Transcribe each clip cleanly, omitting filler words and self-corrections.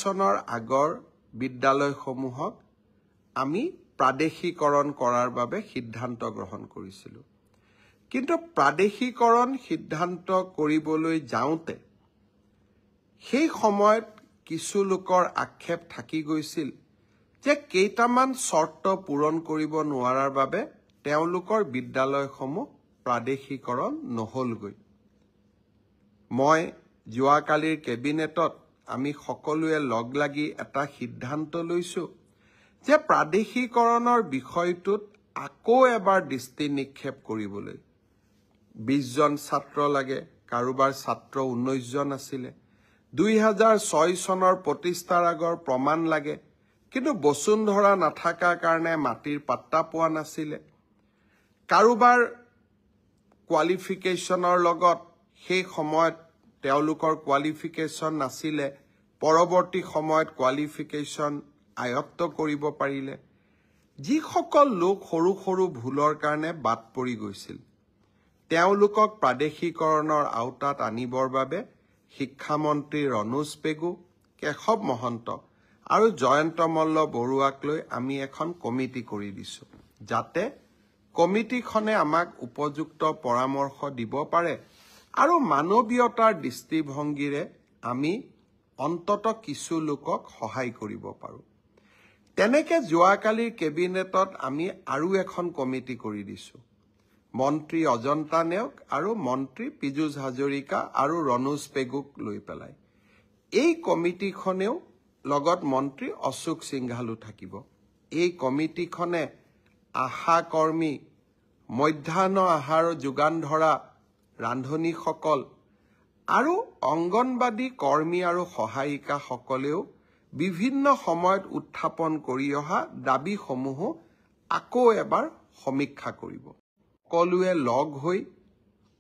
চনৰ আগৰ বিদ্যালয়সমূহক আমি প্ৰাদেশিকৰণ কৰাৰ বাবে সিদ্ধান্ত গ্ৰহণ কৰিছিলোঁ। কিন্তু প্ৰাদেশিকৰণ সিদ্ধান্ত কৰিবলৈ যাওঁতে সেই সময়ত কিছু লোকৰ আক্ষেপ থাকি গৈছিল যে কেইটামান চৰ্ত পূৰণ কৰিব নোৱাৰাৰ বাবে তেওঁলোকৰ বিদ্যালয়সমূহ প্ৰাদেশিকৰণ নহলগৈ। মই যোৱাকালিৰ কেবিনেটত আমি সকলোৱে লগ লাগি এটা সিদ্ধান্ত লৈছোঁ যে প্ৰাদেশিকৰণৰ বিষয়টোত আকৌ এবাৰ দৃষ্টি নিক্ষেপ কৰিবলৈ 20 জন ছাত্ৰ লাগে, কাৰোবাৰ ছাত্ৰ 19 জন আছিলে। 2006 চনৰ প্ৰতিষ্ঠাৰ আগৰ প্ৰমাণ লাগে, কিন্তু বসুন্ধৰা নাথাকাৰ কাৰণে মাটিৰ পাত্তা পোৱা নাছিলে। কাৰোবাৰ কোৱালিফিকেশ্যনৰ লগত সেই সময়ত তেওঁলোকৰ কোৱালিফিকেশ্যন নাছিলে, পৰৱৰ্তী সময়ত কোৱালিফিকেশ্যন আয়ত্ত কৰিব পাৰিলে। যিসকল লোক সৰু সৰু ভুলৰ কাৰণে বাদ পৰি গৈছিল তেওঁলোকক প্ৰাদেশিকৰণৰ আওতাত আনিবৰ বাবে শিক্ষামন্ত্ৰী ৰণোজ পেগু, কেশৱ মহন্ত আৰু জয়ন্ত মল্ল বৰুৱাক লৈ আমি এখন কমিটি কৰি দিছোঁ, যাতে কমিটিখনে আমাক উপযুক্ত পৰামৰ্শ দিব পাৰে আৰু মানৱীয়তাৰ দৃষ্টিভংগীৰে আমি অন্তত কিছু লোকক সহায় কৰিব পাৰোঁ। তেনেকে যোৱাকালিৰ কেবিনেটত আমি আৰু এখন কমিটি কৰি দিছোঁ। মন্ত্ৰী অজন্তা নেওগ আৰু মন্ত্ৰী পীযুষ হাজৰিকা আৰু ৰণোজ পেগুক লৈ পেলাই। এই কমিটিখনেও লগত মন্ত্ৰী অশোক সিংঘালো থাকিব। এই কমিটিখনে আশা কৰ্মী, মধ্যাহ্ন আহাৰ যোগান ধৰা ৰান্ধনীসকল আৰু অংগনবাদী কৰ্মী আৰু সহায়িকাসকলেও বিভিন্ন সময়ত উত্থাপন কৰি অহা দাবীসমূহো আকৌ এবাৰ সমীক্ষা কৰিব। সকলোৱে লগ হৈ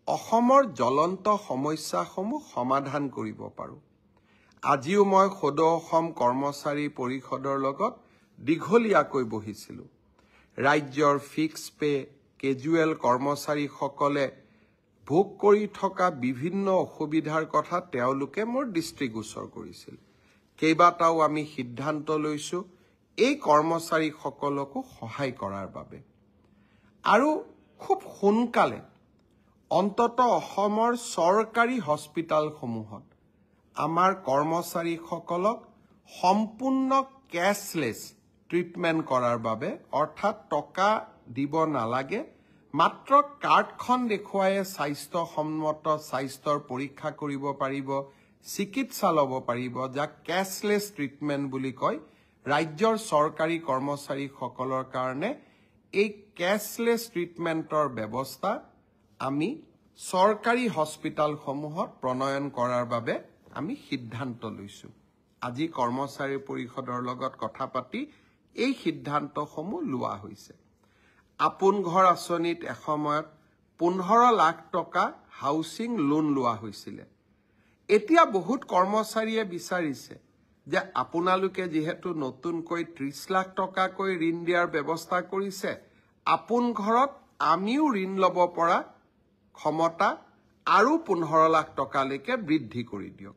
অসমৰ জ্বলন্ত সমস্যাসমূহ সমাধান কৰিব পাৰোঁ। আজিও মই সদৌ অসম কৰ্মচাৰী পৰিষদৰ লগত দীঘলীয়াকৈ বহিছিলোঁ। ৰাজ্যৰ ফিক্স পে, কেজুৱেল কৰ্মচাৰীসকলে ভোগ কৰি থকা বিভিন্ন অসুবিধাৰ কথা তেওঁলোকে মোৰ দৃষ্টিগোচৰ কৰিছিল। কেইবাটাও আমি সিদ্ধান্ত লৈছোঁ এই কৰ্মচাৰীসকলকো সহায় কৰাৰ বাবে। আৰু খুব সোনকালে অন্তত অসমৰ চৰকাৰী হস্পিটালসমূহত আমাৰ কৰ্মচাৰীসকলক সম্পূৰ্ণ কেছলেছ ট্ৰিটমেণ্ট কৰাৰ বাবে, অৰ্থাৎ টকা দিব নালাগে, মাত্ৰ কাৰ্ডখন দেখুৱাই স্বাস্থ্যসন্মত স্বাস্থ্যৰ পৰীক্ষা কৰিব পাৰিব, চিকিৎসা ল'ব পাৰিব, যাক কেছলেছ ট্ৰিটমেণ্ট বুলি কয়। ৰাজ্যৰ চৰকাৰী কৰ্মচাৰীসকলৰ কাৰণে এই কেছলেছ ট্ৰিটমেণ্টৰ ব্যৱস্থা আমি চৰকাৰী হস্পিটালসমূহত প্ৰণয়ন কৰাৰ বাবে আমি সিদ্ধান্ত লৈছোঁ। আজি কৰ্মচাৰী পৰিষদৰ লগত কথা পাতি এই সিদ্ধান্তসমূহ লোৱা হৈছে। আপোন ঘৰ আঁচনিত এসময়ত 15 লাখ টকা হাউচিং লোন লোৱা হৈছিলে। এতিয়া বহুত কৰ্মচাৰীয়ে বিচাৰিছে যে আপোনালোকে যিহেতু নতুনকৈ 30 লাখ টকাকৈ ঋণ দিয়াৰ ব্যৱস্থা কৰিছে, আপোন ঘৰত আমিও ঋণ ল'ব পৰা ক্ষমতা আৰু 15 লাখ টকালৈকে বৃদ্ধি কৰি দিয়ক।